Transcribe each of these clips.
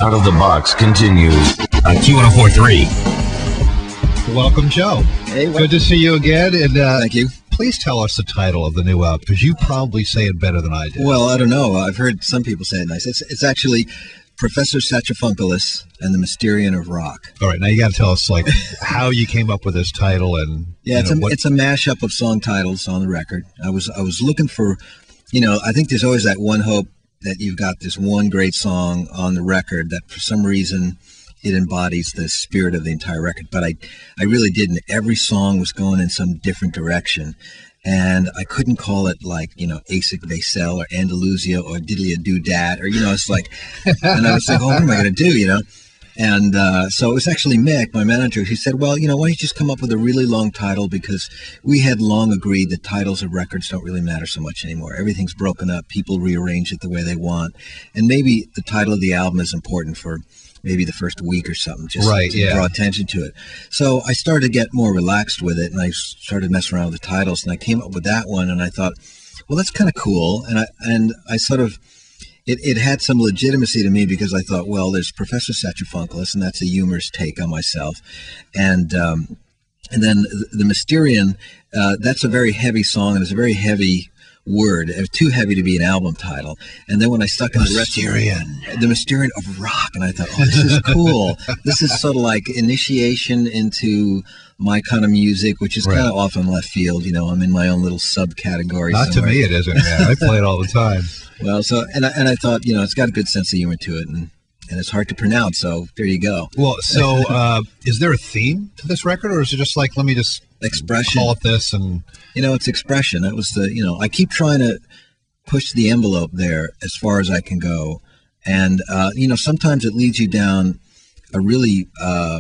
Out of the Box continues on Q1043. Welcome, Joe. Hey, good to see you again. And thank you. Please tell us the title of the new album, because you probably say it better than I do. Well, I don't know. I've heard some people say it nice. It's actually Professor Satriani and the Mysterian of Rock. All right, now you got to tell us like how you came up with this title and it's a mashup of song titles on the record. I was looking for, I think there's always that one hope that you've got this one great song on the record that for some reason it embodies the spirit of the entire record, but I really didn't. Every song was going in some different direction, and I couldn't call it like, Asic Vaisel or Andalusia or Diddly a Doo Dad, or, it's like, and I was like, oh, what am I going to do, And so it was actually Mick, my manager, who said, well, why don't you just come up with a really long title, because we had long agreed that titles of records don't really matter so much anymore. Everything's broken up. People rearrange it the way they want. And maybe the title of the album is important for maybe the first week or something, just to draw attention to it. So I started to get more relaxed with it, and I started messing around with the titles, and I came up with that one, and I thought, well, that's kind of cool. And I sort of, it had some legitimacy to me, because I thought, well, there's Professor Satriani, and that's a humorous take on myself. And then the Mysterian, that's a very heavy song, and it's a very heavy word. It was too heavy to be an album title. And then when I stuck in the rest of the Mysterian of Rock, and I thought, oh, this is cool. This is sort of like initiation into my kind of music, which is kind of off in left field. I'm in my own little subcategory. Not somewhere. To me, it isn't. Man. I play it all the time. Well, so and I thought, it's got a good sense of humor to it, and it's hard to pronounce. So there you go. Well, so is there a theme to this record, or is it just like, let me just expression, call it this? And it's expression. That was the I keep trying to push the envelope there as far as I can go, and sometimes it leads you down a really a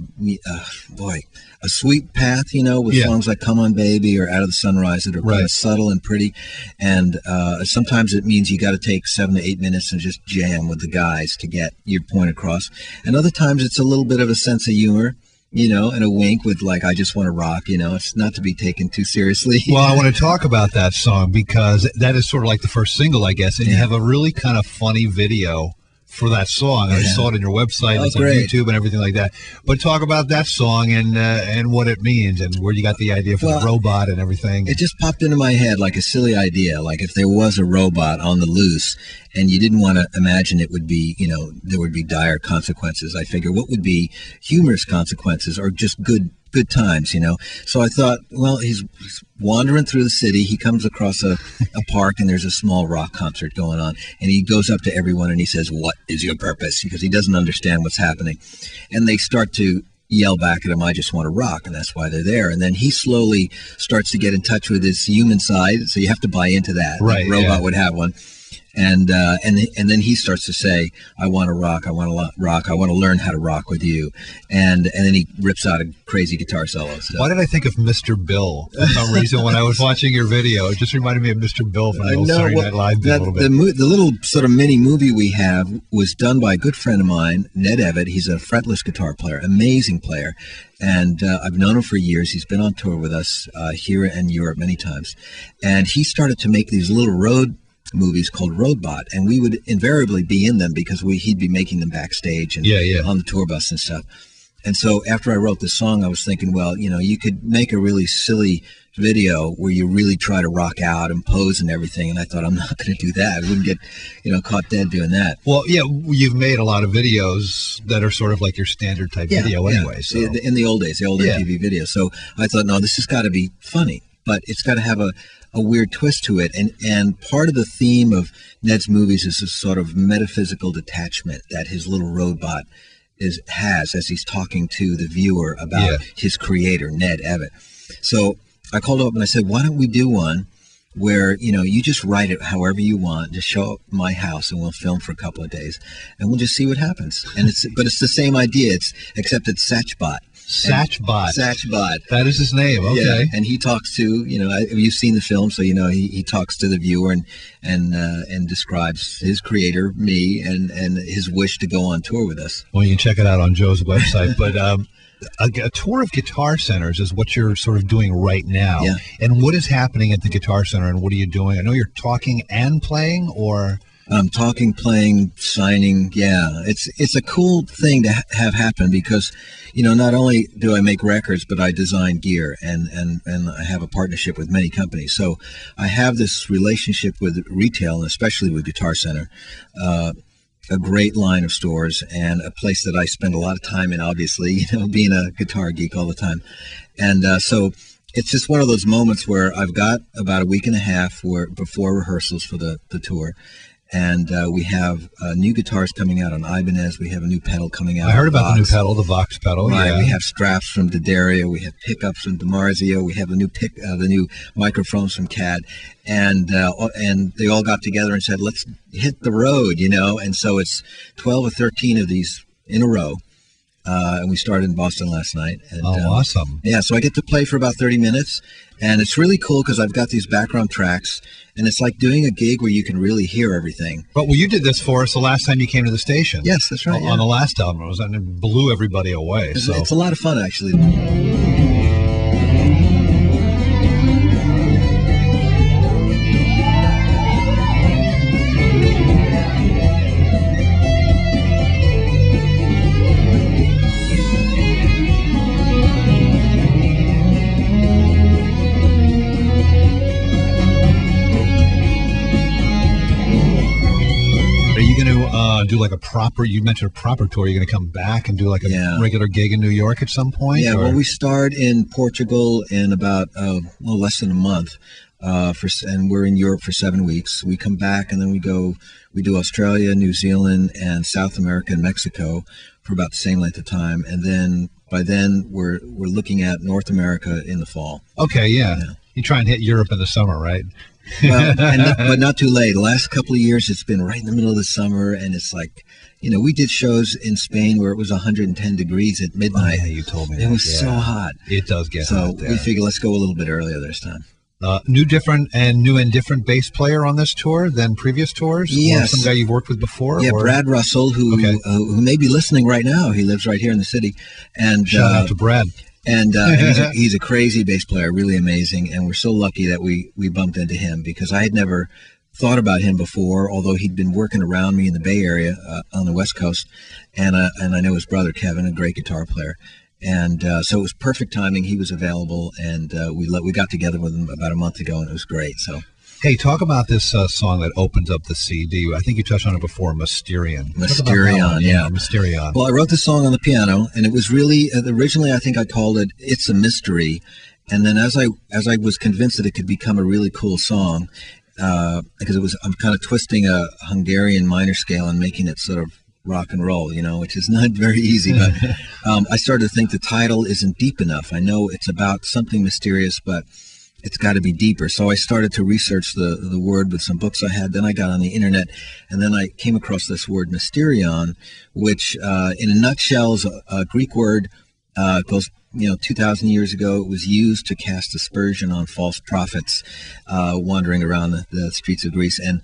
sweet path, with songs like Come On Baby or Out of the Sunrise that are kind of subtle and pretty. And sometimes it means you got to take 7 to 8 minutes and just jam with the guys to get your point across. And other times it's a little bit of a sense of humor, and a wink with like, I Just Want to Rock, it's not to be taken too seriously. Well, I want to talk about that song, because that is sort of like the first single, I guess. And you have a really kind of funny video for that song. I saw it on your website, it's on YouTube and everything like that. But talk about that song and what it means, and where you got the idea for the robot and everything. It just popped into my head like a silly idea, like if there was a robot on the loose and you didn't want to imagine it would be, there would be dire consequences. I figure, what would be humorous consequences, or just good times, So I thought, well, he's wandering through the city. He comes across a park, and there's a small rock concert going on. And he goes up to everyone and he says, "What is your purpose?" Because he doesn't understand what's happening. And they start to yell back at him, "I just want to rock," and that's why they're there. And then he slowly starts to get in touch with his human side. So you have to buy into that. Right. The robot would have one. And then he starts to say, "I want to rock. I want to rock. I want to learn how to rock with you." And then he rips out a crazy guitar solo. So. Why did I think of Mr. Bill for some reason when I was watching your video? It just reminded me of Mr. Bill from the old Saturday Night Live bit a little bit. The little sort of mini movie we have was done by a good friend of mine, Ned Evett. He's a fretless guitar player, amazing player. And I've known him for years. He's been on tour with us here in Europe many times. And he started to make these little road movies called Roadbot, and we would invariably be in them because he'd be making them backstage and on the tour bus and stuff. And so after I wrote this song, I was thinking, well, you could make a really silly video where you really try to rock out and pose and everything. And I thought, I'm not going to do that. I wouldn't get, caught dead doing that. Well, yeah, you've made a lot of videos that are sort of like your standard type video anyway. So. In the old days, the old MTV videos. So I thought, no, this has got to be funny, but it's got to have a weird twist to it. And part of the theme of Ned's movies is this sort of metaphysical detachment that his little robot has as he's talking to the viewer about his creator, Ned Evett. So I called up and I said, why don't we do one where, you just write it however you want, just show up my house and we'll film for a couple of days and we'll just see what happens. And but it's the same idea, except it's Satchbot. Satchbot. That is his name. Okay. Yeah, and he talks to, you've seen the film, so he talks to the viewer and describes his creator, me, and his wish to go on tour with us. Well, you can check it out on Joe's website. But a tour of guitar centers is what you're sort of doing right now. Yeah. And what is happening at the Guitar Center, and what are you doing? I know you're talking and playing, or Talking, playing, signing. Yeah, it's a cool thing to have happen because, not only do I make records, but I design gear and I have a partnership with many companies. So I have this relationship with retail, and especially with Guitar Center, a great line of stores and a place that I spend a lot of time in, obviously, being a guitar geek all the time. And so it's just one of those moments where I've got about a week and a half before rehearsals for the tour. And we have new guitars coming out on Ibanez. We have a new pedal coming out. I heard about the new pedal, the Vox pedal. Right. Yeah. We have straps from D'Addario. We have pickups from DiMarzio. We have the new microphones from CAD, and they all got together and said, "Let's hit the road," And so it's 12 or 13 of these in a row. And we started in Boston last night. And, awesome. Yeah, so I get to play for about 30 minutes, and it's really cool because I've got these background tracks, and it's like doing a gig where you can really hear everything. Well, you did this for us the last time you came to the station. Yes, that's right. On the last album, and it blew everybody away. It's a lot of fun, actually. Do like you mentioned a proper tour. You're going to come back and do like a regular gig in New York at some point? Yeah, well, we start in Portugal in about, less than a month. And we're in Europe for 7 weeks. We come back and then we do Australia, New Zealand, and South America and Mexico for about the same length of time. And then by then we're looking at North America in the fall. Okay, yeah. You try and hit Europe in the summer, right? Well, but not too late. The last couple of years, it's been right in the middle of the summer, and it's like, we did shows in Spain where it was 110 degrees at midnight. Oh, yeah, you told me. It was so hot. It does get hot there. So we figure let's go a little bit earlier this time. New and different bass player on this tour than previous tours? Yes. Or some guy you've worked with before? Yeah, Brad Russell, who may be listening right now. He lives right here in the city. And shout out to Brad. And he's a crazy bass player, really amazing. And we're so lucky that we bumped into him because I had never thought about him before, although he'd been working around me in the Bay Area on the West Coast. And I know his brother, Kevin, a great guitar player. And so it was perfect timing. He was available, and we got together with him about a month ago, and it was great. So. Hey, talk about this song that opens up the CD. I think you touched on it before, Mysterion. Mysterion, yeah. Mysterion. Well, I wrote this song on the piano, and it was really, originally I think I called it It's a Mystery. And then as I was convinced that it could become a really cool song, because I'm kind of twisting a Hungarian minor scale and making it sort of rock and roll, which is not very easy, but I started to think the title isn't deep enough. I know it's about something mysterious, but it's got to be deeper. So I started to research the word with some books I had. Then I got on the internet, and then I came across this word Mysterion, which in a nutshell is a Greek word. Goes 2,000 years ago. It was used to cast aspersion on false prophets wandering around the streets of Greece. And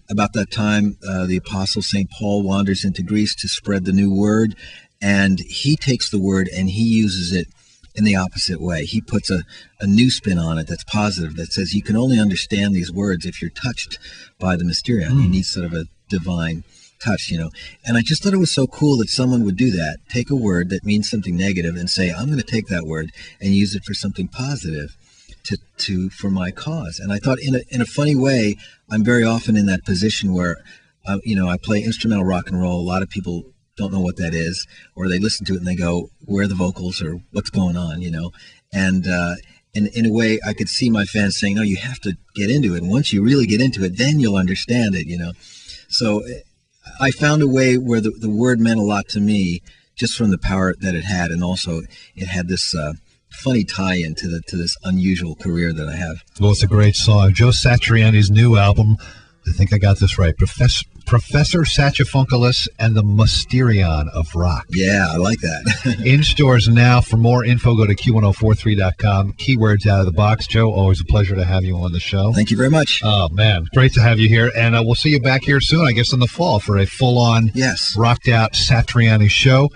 about that time, the apostle St. Paul wanders into Greece to spread the new word, and he takes the word and he uses it in the opposite way. He puts a new spin on it that's positive, that says you can only understand these words if you're touched by the Mysterion. You need sort of a divine touch, And I just thought it was so cool that someone would do that, take a word that means something negative and say, I'm going to take that word and use it for something positive for my cause. And I thought in a funny way, I'm very often in that position where, I play instrumental rock and roll. A lot of people don't know what that is, or they listen to it and they go, where are the vocals, or what's going on, And in a way, I could see my fans saying, no, you have to get into it. And once you really get into it, then you'll understand it, So I found a way where the word meant a lot to me, just from the power that it had, and also it had this funny tie-in to this unusual career that I have. Well, it's a great song. Joe Satriani's new album, I think I got this right, Professor Saxophonculus and the Mysterion of Rock. Yeah, I like that. In stores now. For more info, go to Q1043.com. Keywords out of the box. Joe, always a pleasure to have you on the show. Thank you very much. Oh, man. Great to have you here. And we'll see you back here soon, I guess, in the fall for a full-on, rocked-out Satriani show.